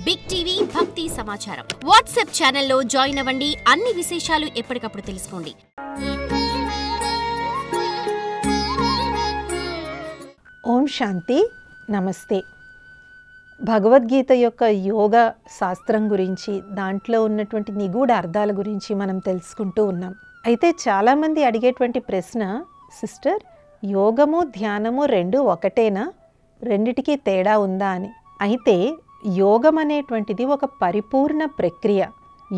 Big TV భక్తి సమాచారం WhatsApp ఛానల్లో జాయిన్ అవ్వండి. అన్ని విశేషాలు ఎప్పటికప్పుడు తెలుసుకోండి. ఓం శాంతి. నమస్తే. భగవద్గీత యొక్క యోగ శాస్త్రం గురించి, దాంట్లో ఉన్నటువంటి నిగూఢ అర్థాల గురించి మనం తెలుసుకుంటూ ఉన్నాం. అయితే చాలామంది అడిగేటువంటి ప్రశ్న, సిస్టర్, యోగము ధ్యానము రెండు ఒకటేనా, రెండిటికి తేడా ఉందా అని. అయితే యోగం అనేటువంటిది ఒక పరిపూర్ణ ప్రక్రియ.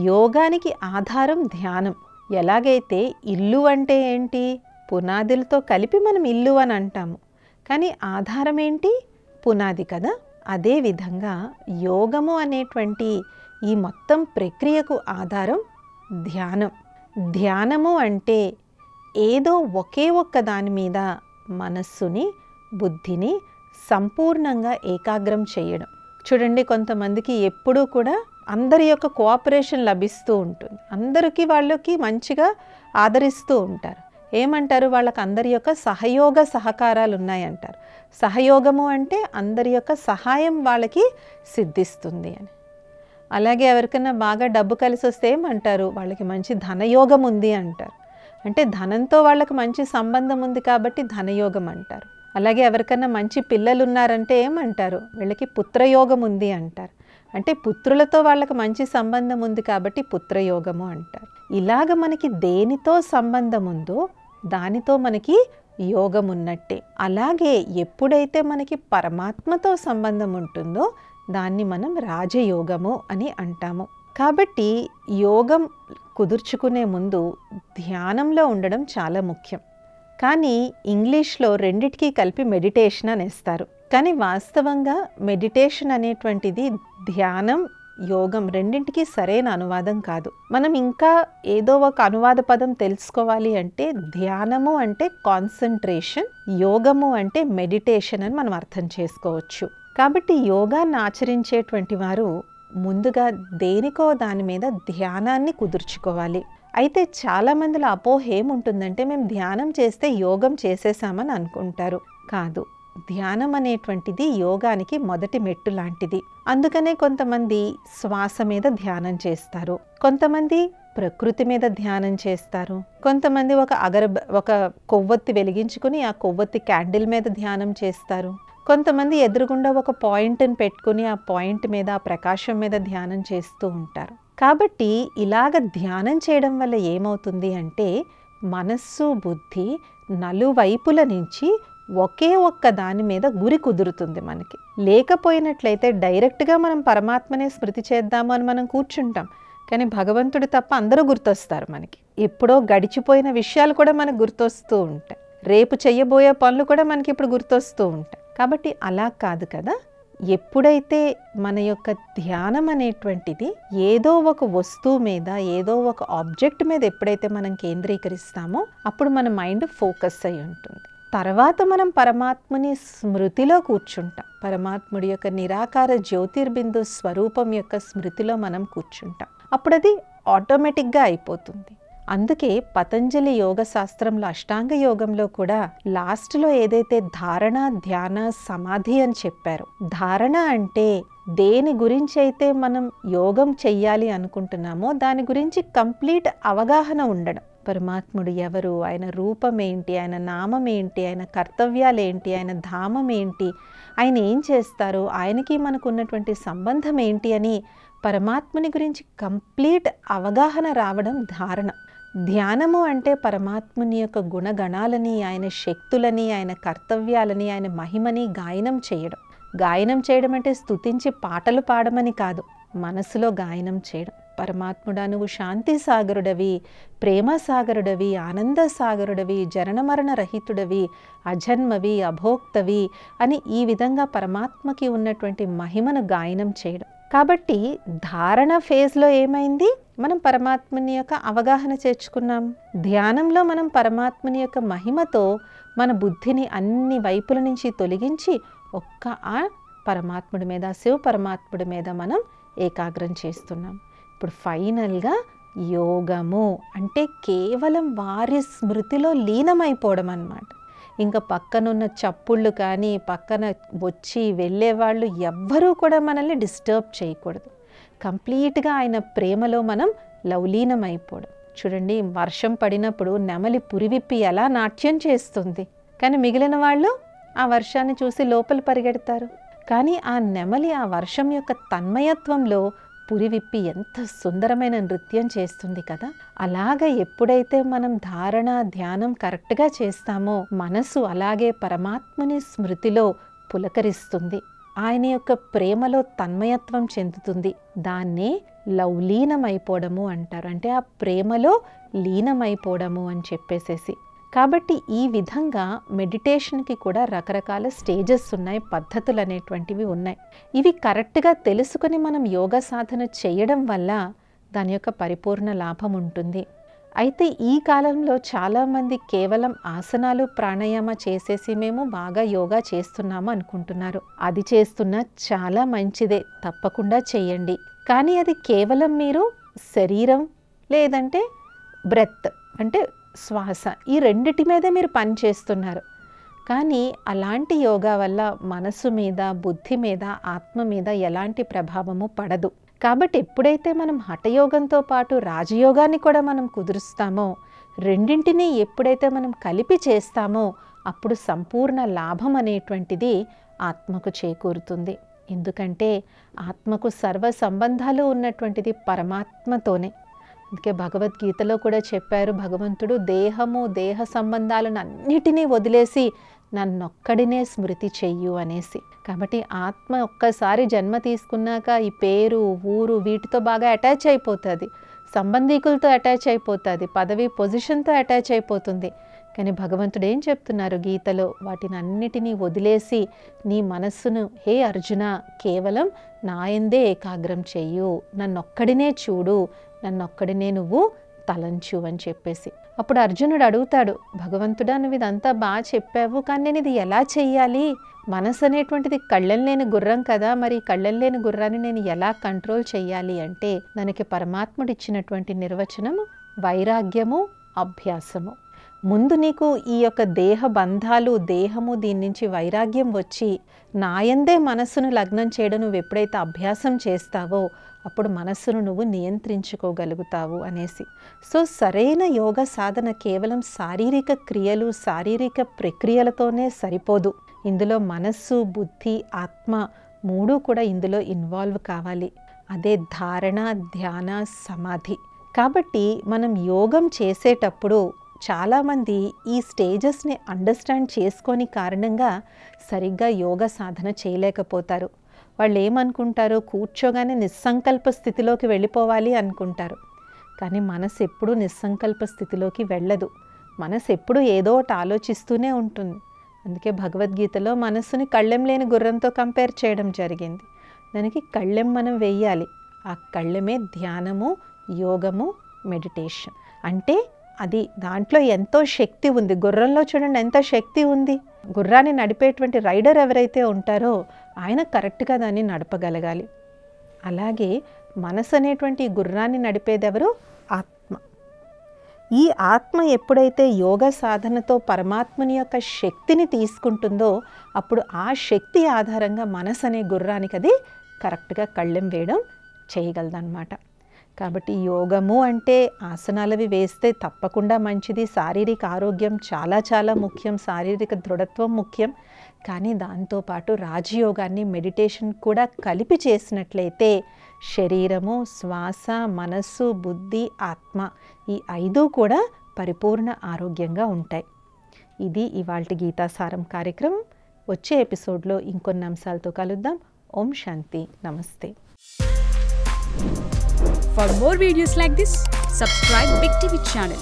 యోగానికి ఆధారం ధ్యానం. ఎలాగైతే ఇల్లు అంటే ఏంటి, పునాదులతో కలిపి మనం ఇల్లు అని అంటాము, కానీ ఆధారం ఏంటి, పునాది కదా. అదేవిధంగా యోగము అనేటువంటి ఈ మొత్తం ప్రక్రియకు ఆధారం ధ్యానం. ధ్యానము అంటే ఏదో ఒకే ఒక్క దాని మీద మనస్సుని, బుద్ధిని సంపూర్ణంగా ఏకాగ్రం చేయడం. చూడండి, కొంతమందికి ఎప్పుడూ కూడా అందరి యొక్క కోఆపరేషన్ లభిస్తూ ఉంటుంది. అందరికీ వాళ్ళకి మంచిగా ఆదరిస్తూ ఉంటారు. ఏమంటారు, వాళ్ళకి అందరి యొక్క సహయోగ సహకారాలు ఉన్నాయంటారు. సహయోగము అంటే అందరి యొక్క సహాయం వాళ్ళకి సిద్ధిస్తుంది అని. అలాగే ఎవరికైనా బాగా డబ్బు కలిసి వస్తే ఏమంటారు, వాళ్ళకి మంచి ధనయోగం ఉంది అంటారు. అంటే ధనంతో వాళ్ళకి మంచి సంబంధం ఉంది కాబట్టి ధనయోగం అంటారు. అలాగే ఎవరికైనా మంచి పిల్లలు ఉన్నారంటే ఏమంటారు, వీళ్ళకి పుత్రయోగం ఉంది అంటారు. అంటే పుత్రులతో వాళ్ళకి మంచి సంబంధం ఉంది కాబట్టి పుత్రయోగము అంటారు. ఇలాగ మనకి దేనితో సంబంధం ఉందో దానితో మనకి యోగం ఉన్నట్టే. అలాగే ఎప్పుడైతే మనకి పరమాత్మతో సంబంధం ఉంటుందో దాన్ని మనం రాజయోగము అని అంటాము. కాబట్టి యోగం కుదుర్చుకునే ముందు ధ్యానంలో ఉండడం చాలా ముఖ్యం. కానీ ఇంగ్లీష్లో రెండిటికీ కలిపి మెడిటేషన్ అనేస్తారు. కానీ వాస్తవంగా మెడిటేషన్ అనేటువంటిది ధ్యానం, యోగం రెండింటికి సరైన అనువాదం కాదు. మనం ఇంకా ఏదో ఒక అనువాద పదం తెలుసుకోవాలి అంటే ధ్యానము అంటే కాన్సంట్రేషన్, యోగము అంటే మెడిటేషన్ అని మనం అర్థం చేసుకోవచ్చు. కాబట్టి యోగాన్ని ఆచరించేటువంటి వారు ముందుగా దేనికో దాని మీద ధ్యానాన్ని కుదుర్చుకోవాలి. అయితే చాలామందిలో అపోహ ఏముంటుందంటే, మేము ధ్యానం చేస్తే యోగం చేసేసామని అనుకుంటారు. కాదు, ధ్యానం అనేటువంటిది యోగానికి మొదటి మెట్టు లాంటిది. అందుకనే కొంతమంది శ్వాస మీద ధ్యానం చేస్తారు, కొంతమంది ప్రకృతి మీద ధ్యానం చేస్తారు, కొంతమంది ఒక కొవ్వొత్తి వెలిగించుకుని ఆ కొవ్వొత్తి క్యాండిల్ మీద ధ్యానం చేస్తారు, కొంతమంది ఎదురుగుండా ఒక పాయింట్ని పెట్టుకుని ఆ పాయింట్ మీద, ఆ ప్రకాశం మీద ధ్యానం చేస్తూ ఉంటారు. కాబట్టి ఇలాగ ధ్యానం చేయడం వల్ల ఏమవుతుంది అంటే మనస్సు, బుద్ధి నలువైపుల నుంచి ఒకే ఒక్క దాని మీద గురి కుదురుతుంది మనకి. లేకపోయినట్లయితే డైరెక్ట్గా మనం పరమాత్మనే స్మృతి చేద్దాము అని మనం కూర్చుంటాం, కానీ భగవంతుడు తప్ప అందరూ గుర్తొస్తారు మనకి. ఎప్పుడో గడిచిపోయిన విషయాలు కూడా మనకు గుర్తొస్తూ ఉంటాయి, రేపు చెయ్యబోయే పనులు కూడా మనకి ఇప్పుడు గుర్తొస్తూ ఉంటాయి. కాబట్టి అలా కాదు కదా. ఎప్పుడైతే మన యొక్క ధ్యానం అనేటువంటిది ఏదో ఒక వస్తువు మీద, ఏదో ఒక ఆబ్జెక్ట్ మీద ఎప్పుడైతే మనం కేంద్రీకరిస్తామో అప్పుడు మన మైండ్ ఫోకస్ అయి ఉంటుంది. తర్వాత మనం పరమాత్ముని స్మృతిలో కూర్చుంటాం. పరమాత్ముడి యొక్క నిరాకార జ్యోతిర్బిందు స్వరూపం యొక్క స్మృతిలో మనం కూర్చుంటాం. అప్పుడు అది ఆటోమేటిక్గా అయిపోతుంది. అందుకే పతంజలి యోగ శాస్త్రంలో, అష్టాంగ యోగంలో కూడా లాస్ట్లో ఏదైతే ధారణ, ధ్యాన, సమాధి అని చెప్పారో, ధారణ అంటే దేని గురించి అయితే మనం యోగం చెయ్యాలి అనుకుంటున్నామో దాని గురించి కంప్లీట్ అవగాహన ఉండడం. పరమాత్ముడు ఎవరు, ఆయన రూపం ఏంటి, ఆయన నామం ఏంటి, ఆయన కర్తవ్యాలు ఏంటి, ఆయన ధామం ఏంటి, ఆయన ఏం చేస్తారు, ఆయనకి మనకు ఉన్నటువంటి సంబంధం ఏంటి అని పరమాత్ముని గురించి కంప్లీట్ అవగాహన రావడం ధారణ. ధ్యానము అంటే పరమాత్ముని యొక్క గుణగణాలని, ఆయన శక్తులని, ఆయన కర్తవ్యాలని, ఆయన మహిమని గాయనం చేయడం. గాయనం చేయడం అంటే స్తుతించి పాటలు పాడమని కాదు, మనసులో గాయనం చేయడం. పరమాత్ముడా, నువ్వు శాంతి సాగరుడవి, ప్రేమ సాగరుడవి, ఆనంద సాగరుడవి, జనన మరణ రహితుడవి, అజన్మవి, అభోక్తవి అని ఈ విధంగా పరమాత్మకి ఉన్నటువంటి మహిమను గాయనం చేయడం. కాబట్టి ధారణ ఫేజ్లో ఏమైంది, మనం పరమాత్మని యొక్క అవగాహన చేర్చుకున్నాం. ధ్యానంలో మనం పరమాత్మని యొక్క మహిమతో మన బుద్ధిని అన్ని వైపుల నుంచి తొలగించి ఒక్క ఆ పరమాత్ముడి మీద, శివ పరమాత్ముడి మీద మనం ఏకాగ్రం చేస్తున్నాం. ఇప్పుడు ఫైనల్గా యోగము అంటే కేవలం వారి స్మృతిలో లీనమైపోవడం అన్నమాట. ఇంకా పక్కనున్న చప్పుళ్ళు కానీ పక్కన వచ్చి వెళ్ళేవాళ్ళు ఎవ్వరూ కూడా మనల్ని డిస్టర్బ్ చేయకూడదు. కంప్లీట్గా ఆయన ప్రేమలో మనం లవలీనమైపోవడం. చూడండి, వర్షం పడినప్పుడు నెమలి పురివిప్పి ఎలా నాట్యం చేస్తుంది, కానీ మిగిలిన వాళ్ళు ఆ వర్షాన్ని చూసి లోపల పరిగెడతారు. కానీ ఆ నెమలి ఆ వర్షం యొక్క తన్మయత్వంలో పురివిప్పి ఎంత సుందరమైన నృత్యం చేస్తుంది కదా. అలాగ ఎప్పుడైతే మనం ధారణ ధ్యానం కరెక్ట్గా చేస్తామో మనసు అలాగే పరమాత్మని స్మృతిలో పులకరిస్తుంది, ఆయన యొక్క ప్రేమలో తన్మయత్వం చెందుతుంది. దాన్నే లవలీనమైపోవడము అంటారు. అంటే ఆ ప్రేమలో లీనమైపోవడము అని చెప్పేసేసి. కాబట్టి ఈ విధంగా మెడిటేషన్కి కూడా రకరకాల స్టేజెస్ ఉన్నాయి, పద్ధతులు అనేటువంటివి ఉన్నాయి. ఇవి కరెక్ట్గా తెలుసుకొని మనం యోగా సాధన చేయడం వల్ల దాని యొక్క పరిపూర్ణ లాభం ఉంటుంది. అయితే ఈ కాలంలో చాలామంది కేవలం ఆసనాలు ప్రాణాయామ చేసేసి మేము బాగా యోగా చేస్తున్నాము అనుకుంటున్నారు. అది చేస్తున్నా చాలా మంచిదే, తప్పకుండా చేయండి. కానీ అది కేవలం మీరు శరీరం లేదంటే బ్రెత్ అంటే శ్వాస, ఈ రెండిటి మీదే మీరు పని చేస్తున్నారు. కానీ అలాంటి యోగా వల్ల మనసు మీద బుద్ధి మీద ఆత్మ మీద ఎలాంటి ప్రభావము పడదు. కాబట్టి ఎప్పుడైతే మనం హఠయోగంతో పాటు రాజయోగాన్ని కూడా మనం కుదురుస్తామో, రెండింటినీ ఎప్పుడైతే మనం కలిపి చేస్తామో అప్పుడు సంపూర్ణ లాభం అనేటువంటిది ఆత్మకు చేకూరుతుంది. ఎందుకంటే ఆత్మకు సర్వ సంబంధాలు ఉన్నటువంటిది పరమాత్మతోనే. అందుకే భగవద్గీతలో కూడా చెప్పారు భగవంతుడు, దేహము దేహ సంబంధాలను అన్నిటినీ వదిలేసి నన్నొక్కడినే స్మృతి చెయ్యు అనేసి. కాబట్టి ఆత్మ ఒక్కసారి జన్మ తీసుకున్నాక ఈ పేరు ఊరు వీటితో బాగా అటాచ్ అయిపోతుంది, సంబంధీకులతో అటాచ్ అయిపోతుంది, పదవి పొజిషన్తో అటాచ్ అయిపోతుంది. కానీ భగవంతుడు ఏం చెప్తున్నారు గీతలో, వాటిని అన్నిటినీ వదిలేసి నీ మనస్సును హే అర్జున కేవలం నాయందే ఏకాగ్రం చెయ్యు, నన్నొక్కడినే చూడు, నన్నొక్కడినే నువ్వు తలంచు అని చెప్పేసి. అప్పుడు అర్జునుడు అడుగుతాడు, భగవంతుడా నువ్వు ఇదంతా బాగా చెప్పావు, కానీ నేను ఇది ఎలా చెయ్యాలి? మనసు అనేటువంటిది కళ్ళెం లేని గుర్రం కదా, మరి కళ్ళెం లేని గుర్రాన్ని నేను ఎలా కంట్రోల్ చెయ్యాలి అంటే దానికి పరమాత్ముడు ఇచ్చినటువంటి నిర్వచనము వైరాగ్యము, అభ్యాసము. ముందు నీకు ఈ యొక్క దేహ బంధాలు దేహము దీని నుంచి వైరాగ్యం వచ్చి నాయందే మనస్సును లగ్నం చేయడం నువ్వు ఎప్పుడైతే అభ్యాసం చేస్తావో అప్పుడు మనస్సును నువ్వు నియంత్రించుకోగలుగుతావు అనేసి. సో సరైన యోగ సాధన కేవలం శారీరక క్రియలు శారీరక ప్రక్రియలతోనే సరిపోదు. ఇందులో మనస్సు బుద్ధి ఆత్మ మూడు కూడా ఇందులో ఇన్వాల్వ్ కావాలి. అదే ధారణ ధ్యాన సమాధి. కాబట్టి మనం యోగం చేసేటప్పుడు చాలామంది ఈ స్టేజెస్ని అండర్స్టాండ్ చేసుకొని కారణంగా సరిగ్గా యోగ సాధన చేయలేకపోతారు. వాళ్ళు ఏమనుకుంటారు, కూర్చోగానే నిస్సంకల్ప స్థితిలోకి వెళ్ళిపోవాలి అనుకుంటారు. కానీ మనసు ఎప్పుడూ నిస్సంకల్ప స్థితిలోకి వెళ్ళదు. మనసు ఎప్పుడూ ఏదో ఒకటి ఆలోచిస్తూనే ఉంటుంది. అందుకే భగవద్గీతలో మనస్సుని కళ్ళెం లేని గుర్రంతో కంపేర్ చేయడం జరిగింది. దానికి కళ్ళెం మనం వెయ్యాలి. ఆ కళ్ళెమే ధ్యానము, యోగము, మెడిటేషన్. అంటే అది దాంట్లో ఎంతో శక్తి ఉంది. గుర్రంలో చూడండి ఎంత శక్తి ఉంది. గుర్రాన్ని నడిపేటువంటి రైడర్ ఎవరైతే ఉంటారో ఆయన కరెక్ట్గా దాన్ని నడపగలగాలి. అలాగే మనసు అనేటువంటి గుర్రాన్ని నడిపేదెవరు? ఆత్మ. ఈ ఆత్మ ఎప్పుడైతే యోగ సాధనతో పరమాత్మని యొక్క శక్తిని తీసుకుంటుందో అప్పుడు ఆ శక్తి ఆధారంగా మనసు అనే గుర్రానికి అది కరెక్ట్గా కళ్ళెం వేయడం చేయగలదన్నమాట. కాబట్టి యోగము అంటే ఆసనాలవి వేస్తే తప్పకుండా మంచిది. శారీరక ఆరోగ్యం చాలా చాలా ముఖ్యం, శారీరక దృఢత్వం ముఖ్యం. కానీ దాంతోపాటు రాజయోగాన్ని మెడిటేషన్ కూడా కలిపి చేసినట్లయితే శరీరము శ్వాస మనస్సు బుద్ధి ఆత్మ ఈ 5 కూడా పరిపూర్ణ ఆరోగ్యంగా ఉంటాయి. ఇది ఇవాల్టి గీతాసారం కార్యక్రమం. వచ్చే ఎపిసోడ్లో ఇంకొన్ని అంశాలతో కలుద్దాం. ఓం శాంతి. నమస్తే. For more videos like this, subscribe Big TV channel.